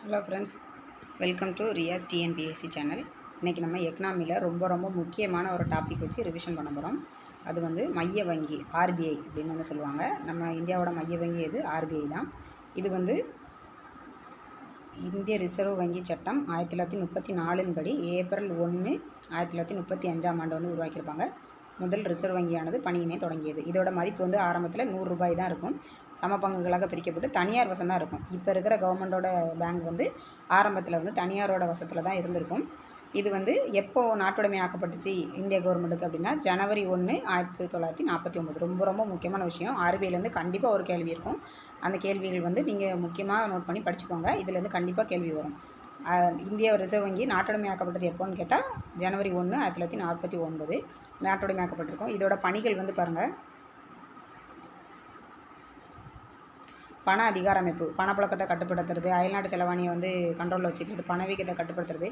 Hello friends, welcome to Riyaz TNPSC channel. இன்றைக்கி நம்ம எக்கனாமியில் ரொம்ப முக்கியமான ஒரு டாபிக் வச்சு ரிவிஷன் பண்ண போகிறோம். அது வந்து மைய வங்கி, ஆர்பிஐ அப்படின்னு வந்து சொல்லுவாங்க. நம்ம இந்தியாவோட மைய வங்கி எது? ஆர்பிஐ தான். இது வந்து இந்திய ரிசர்வ் வங்கி சட்டம் 1934 படி ஏப்ரல் 1, 1935 வந்து உருவாக்கியிருப்பாங்க. முதல் ரிசர்வ் வங்கியானது பணியினை தொடங்கியது. இதோட மதிப்பு வந்து ஆரம்பத்தில் ₹100 தான் இருக்கும். சம பங்குகளாக பிரிக்கப்பட்டு தனியார் வசம் தான் இருக்கும். இப்போ இருக்கிற கவர்மெண்டோட பேங்க் வந்து ஆரம்பத்தில் வந்து தனியாரோட வசத்தில் தான் இருந்திருக்கும். இது வந்து எப்போ நாட்டுடைமை ஆக்கப்பட்டுச்சு இந்திய கவர்மெண்ட்டுக்கு அப்படின்னா ஜனவரி 1, 1949. ரொம்ப முக்கியமான விஷயம். ஆர்பிஐலேருந்து கண்டிப்பாக ஒரு கேள்வி இருக்கும். அந்த கேள்விகள் வந்து நீங்கள் முக்கியமாக நோட் பண்ணி படிச்சுக்கோங்க. இதுலேருந்து கண்டிப்பாக கேள்வி வரும். இந்திய ரிசர்வ் வங்கி நாட்டுடைமையாக்கப்பட்டது எப்போன்னு கேட்டால் ஜனவரி 1, 1949 நாட்டுடைமையாக்கப்பட்டிருக்கும். இதோட பணிகள் வந்து பாருங்கள், பண அதிகார அமைப்பு, பணப்புழக்கத்தை கட்டுப்படுத்துறது, அயல்நாட்டு செலவாணியை வந்து கண்ட்ரோலில் வச்சுக்கிறது, பணவீக்கத்தை கட்டுப்படுத்துறது,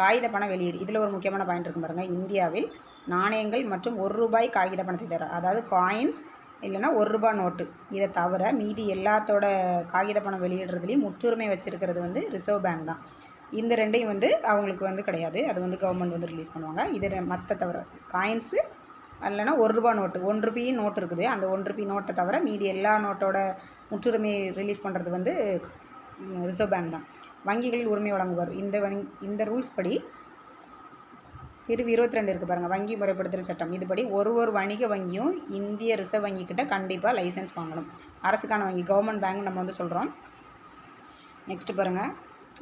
காகித பண வெளியீடு. இதில் ஒரு முக்கியமான பாயிண்ட் இருக்கும் பாருங்கள். இந்தியாவில் நாணயங்கள் மற்றும் ₹1 காகித பணத்தை தவிர, அதாவது காயின்ஸ் இல்லைனா ₹1 நோட்டு, இதை தவிர மீதி எல்லாத்தோட காகித பணம் வெளியிடுறதுலேயும் முற்றுரிமை வச்சுருக்கிறது வந்து ரிசர்வ் பேங்க் தான். இந்த ரெண்டையும் வந்து அவங்களுக்கு வந்து கிடையாது. அது வந்து கவர்மெண்ட் வந்து ரிலீஸ் பண்ணுவாங்க. இது மற்ற தவிர காயின்ஸு இல்லைனா ₹1 நோட்டு, ₹1 நோட்டு இருக்குது. அந்த ₹1 நோட்டை தவிர மீதி எல்லா நோட்டோட முற்றுரிமை ரிலீஸ் பண்ணுறது வந்து ரிசர்வ் பேங்க் தான். வங்கிகளில் உரிமை வழங்குவார். இந்த ரூல்ஸ் படி பிரிவு 22 இருக்குது பாருங்கள், வங்கி முறைப்படுத்தல் சட்டம். இதுபடி ஒரு வணிக வங்கியும் இந்திய ரிசர்வ் வங்கிக்கிட்ட கண்டிப்பாக லைசன்ஸ் வாங்கணும். அரசுக்கான வங்கி, கவர்மெண்ட் பேங்க் நம்ம வந்து சொல்கிறோம். நெக்ஸ்ட்டு பாருங்கள்,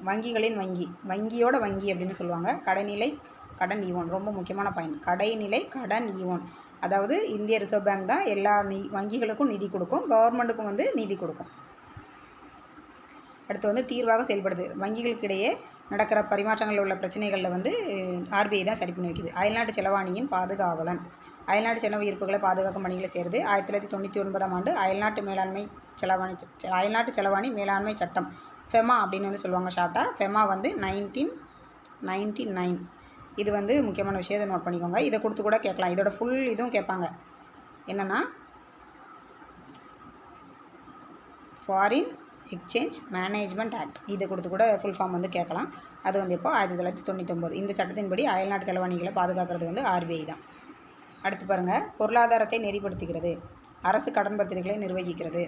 வங்கிகளின் வங்கி, வங்கியோட வங்கி அப்படின்னு சொல்லுவாங்க. கடைநிலை கடன் ஈவோன், ரொம்ப முக்கியமான பாயிண்ட். கடைநிலை கடன் ஈவோன், அதாவது இந்திய ரிசர்வ் பேங்க் தான் எல்லா வங்கிகளுக்கும் நிதி கொடுக்கும், கவர்மெண்ட்டுக்கும் வந்து நிதி கொடுக்கும். அடுத்து வந்து தீர்வாக செயல்படுது. வங்கிகளுக்கு இடையே நடக்கிற பரிமாற்றங்களில் உள்ள பிரச்சனைகளில் வந்து ஆர்பிஐ தான் சரி பண்ணி வைக்குது. அயல்நாட்டு செலவாணியின் பாதுகாவலன், அயல்நாட்டு செலவு இருப்புகளை பாதுகாக்கும் பணிகளை சேருது. 1999 அயல்நாட்டு செலவாணி மேலாண்மை சட்டம், ஃபெமா அப்படின்னு வந்து சொல்லுவாங்க ஷார்ட்டாக. ஃபெமா வந்து 1999. இது வந்து முக்கியமான விஷயம், இதை நோட் பண்ணிக்கோங்க. இதை கொடுத்து கூட கேட்கலாம். இதோட ஃபுல் இதுவும் கேட்பாங்க. என்னென்னா ஃபாரின் எக்ஸ்சேஞ்ச் மேனேஜ்மெண்ட் ஆக்ட், இதை கொடுத்து கூட ஃபுல் ஃபார்ம் வந்து கேட்கலாம். அது வந்து எப்போ 1999. இந்த சட்டத்தின்படி அயல்நாட்டு செலவாணிகளை பாதுகாக்கிறது வந்து ஆர்பிஐ தான். அடுத்து பாருங்கள், பொருளாதாரத்தை நெறிப்படுத்துகிறது, அரசு கடன் பத்திரிகைகளை நிர்வகிக்கிறது,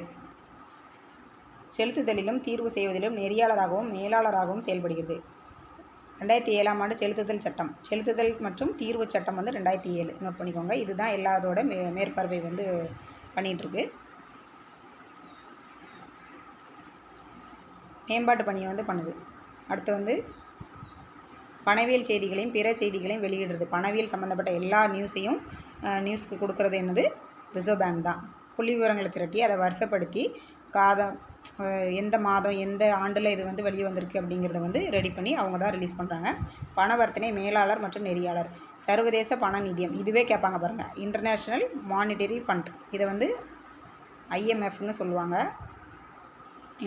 செலுத்துதலிலும் தீர்வு செய்வதிலும் நெறியாளராகவும் மேலாளராகவும் செயல்படுகிறது. 2007 செலுத்துதல் சட்டம், செலுத்துதல் மற்றும் தீர்வு சட்டம் வந்து 2007 நோட் பண்ணிக்கோங்க. இதுதான் எல்லாத்தோட மேற்பார்வை வந்து பண்ணிகிட்ருக்கு. மேம்பாட்டு பணியை வந்து பண்ணுது. அடுத்து வந்து பணவியல் செய்திகளையும் பிற செய்திகளையும் வெளியிடுறது. பணவியல் சம்மந்தப்பட்ட எல்லா நியூஸுக்கு கொடுக்குறது என்னது? ரிசர்வ் பேங்க் தான். புள்ளி விவரங்களை திரட்டி அதை வருஷப்படுத்தி எந்த மாதம் எந்த ஆண்டில் இது வந்து வெளியே வந்திருக்கு அப்படிங்கிறத வந்து ரெடி பண்ணி அவங்க தான் ரிலீஸ் பண்ணுறாங்க. பணவர்த்தனை மேலாளர் மற்றும் நெறியாளர், சர்வதேச பண நிதியம், இதுவே கேட்பாங்க பாருங்கள். இன்டர்நேஷ்னல் மானிட்டரி ஃபண்ட், இதை வந்து IMFன்னு சொல்லுவாங்க,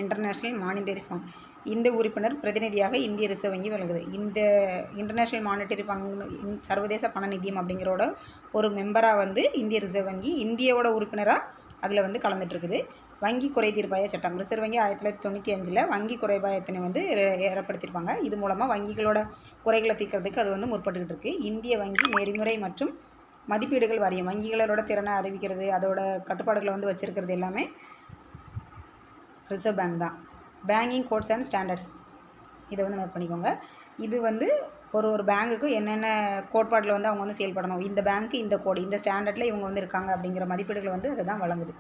இன்டர்நேஷ்னல் மானிட்டரி ஃபண்ட். இந்த உறுப்பினர் பிரதிநிதியாக இந்திய ரிசர்வ் வங்கி விளங்குது. இந்த இன்டர்நேஷ்னல் மானிட்டரி ஃபண்ட், சர்வதேச பண நிதியம் அப்படிங்கிறோட ஒரு மெம்பராக வந்து இந்திய ரிசர்வ் வங்கி, இந்தியாவோட உறுப்பினராக அதில் வந்து கலந்துட்டுருக்குது. வங்கி குறை தீர்ப்பாய சட்டம், ரிசர்வ் வங்கி 1995 வங்கி குறைபாயத்தினை வந்து ஏற்படுத்தியிருப்பாங்க. இது மூலமாக வங்கிகளோட குறைகளை தீர்க்கிறதுக்கு அது வந்து முற்பட்டுக்கிட்டு இருக்குது. இந்திய வங்கி நெறிமுறை மற்றும் மதிப்பீடுகள் வாரியம், வங்கிகளோட திறனை அறிவிக்கிறது, அதோட கட்டுப்பாடுகளை வந்து வச்சுருக்கிறது எல்லாமே ரிசர்வ் பேங்க் தான். பேங்கிங் கோட்ஸ் அண்ட் ஸ்டாண்டர்ட்ஸ், இதை வந்து நோட் பண்ணிக்கோங்க. இது வந்து ஒரு பேங்க்குக்கு என்னென்ன கோட்பாட்டில் வந்து அவங்க வந்து செயல்படணும், இந்த பேங்க்கு இந்த கோடு இந்த ஸ்டாண்டர்டில் இவங்க வந்து இருக்காங்க அப்படிங்கிற மதிப்பீடுகளை வந்து அதை தான் வழங்குது.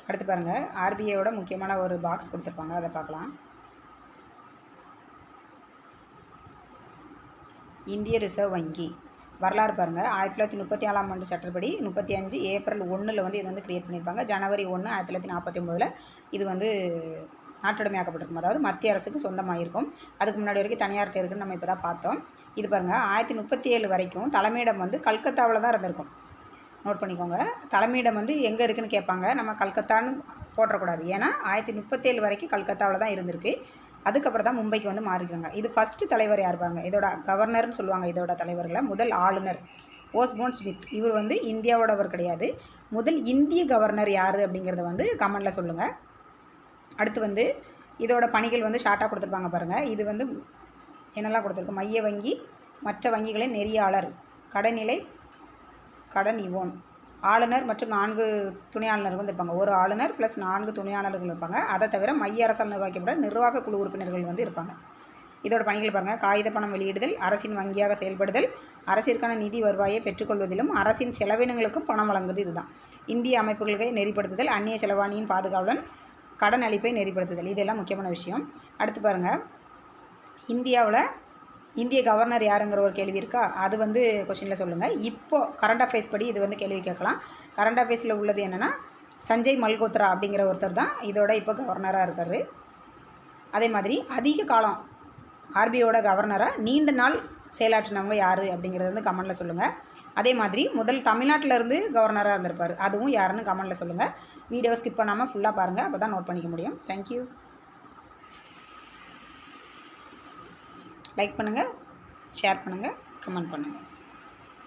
அடுத்து பாருங்கள், ஆர்பிஐயோட முக்கியமான ஒரு பாக்ஸ் கொடுத்துருப்பாங்க, அதை பார்க்கலாம். இந்திய ரிசர்வ் வங்கி வரலாறு பாருங்கள். 1934 சட்டப்படி 35 ஏப்ரல் 1 வந்து இது வந்து கிரியேட் பண்ணியிருப்பாங்க. ஜனவரி 1, 1949 இது வந்து நாட்டுடைமையாக்கப்பட்டிருக்கும், அதாவது மத்திய அரசுக்கு சொந்தமாக. அதுக்கு முன்னாடி வரைக்கும் தனியார்கிட்ட இருக்குன்னு நம்ம இப்போ தான் பார்த்தோம். இது பாருங்கள், 1937 வரைக்கும் தலைமையிடம் வந்து கல்கத்தாவில் தான் இருந்திருக்கும். நோட் பண்ணிக்கோங்க. தலைமையிடம் வந்து எங்கே இருக்குதுன்னு கேட்பாங்க. நம்ம கல்கத்தான்னு போட்டக்கூடாது, ஏன்னா 1937 வரைக்கும் கல்கத்தாவில் தான் இருந்திருக்கு. அதுக்கப்புறம் தான் மும்பைக்கு வந்து மாறிக்கிறாங்க. இது ஃபஸ்ட்டு தலைவர் யார் பாருங்கள், இதோட கவர்னர்னு சொல்லுவாங்க. இதோட தலைவர்களை முதல் ஆளுநர் ஓஸ்போர்ன் ஸ்மித், இவர் வந்து இந்தியாவோடவர் கிடையாது. முதல் இந்திய கவர்னர் யார் அப்படிங்கிறத வந்து கமெண்டில் சொல்லுங்கள். அடுத்து வந்து இதோட பணிகள் வந்து ஷார்ட்டாக கொடுத்துருப்பாங்க பாருங்கள். இது வந்து என்னெல்லாம் கொடுத்துருக்கு, மைய வங்கி மற்ற வங்கிகளின் நெறியாளர், கடைநிலை கடன் இவோன், ஆளுநர் மற்றும் 4 துணை ஆளுநர்கள் வந்து இருப்பாங்க. ஒரு ஆளுநர் ப்ளஸ் 4 துணை ஆளுநர்கள் இருப்பாங்க. அதை தவிர மைய அரசால் நிர்வகிக்கப்பட்ட நிர்வாக குழு உறுப்பினர்கள் வந்து இருப்பாங்க. இதோட பணிகள் பாருங்கள், காகித பணம் வெளியிடுதல், அரசின் வங்கியாக செயல்படுதல், அரசிற்கான நிதி வருவாயை பெற்றுக்கொள்வதிலும் அரசின் செலவினங்களுக்கும் பணம் வழங்குவது இதுதான். இந்திய அமைப்புகளை நெறிப்படுத்துதல், அந்நிய செலவாணியின் பாதுகாவலன், கடன் அளிப்பை நெறிப்படுத்துதல், இதெல்லாம் முக்கியமான விஷயம். அடுத்து பாருங்கள், இந்தியாவில் இந்திய கவர்னர் யாருங்கிற ஒரு கேள்வி இருக்கா, அது வந்து கொஷினில் சொல்லுங்கள். இப்போது கரண்ட் அஃபேர்ஸ் படி இது வந்து கேள்வி கேட்கலாம். கரண்ட் அஃபேர்ஸில் உள்ளது என்னென்னா, சஞ்சய் மல்கோத்ரா அப்படிங்கிற ஒருத்தர் தான் இதோட இப்போ கவர்னராக இருக்கார். அதே மாதிரி அதிக காலம் ஆர்பிஐயோட கவர்னராக நீண்ட நாள் செயலாற்றினவங்க யார் அப்படிங்கிறது வந்து கமெண்டில் சொல்லுங்கள். அதே மாதிரி முதல் தமிழ்நாட்டிலேருந்து கவர்னராக இருந்திருப்பார், அதுவும் யாருன்னு கமெண்டில் சொல்லுங்கள். வீடியோவை ஸ்கிப் பண்ணாமல் ஃபுல்லாக பாருங்கள், அப்போ தான் நோட் பண்ணிக்க முடியும். தேங்க்யூ. லைக் பண்ணுங்கள், ஷேர் பண்ணுங்கள், கமெண்ட் பண்ணுங்கள்.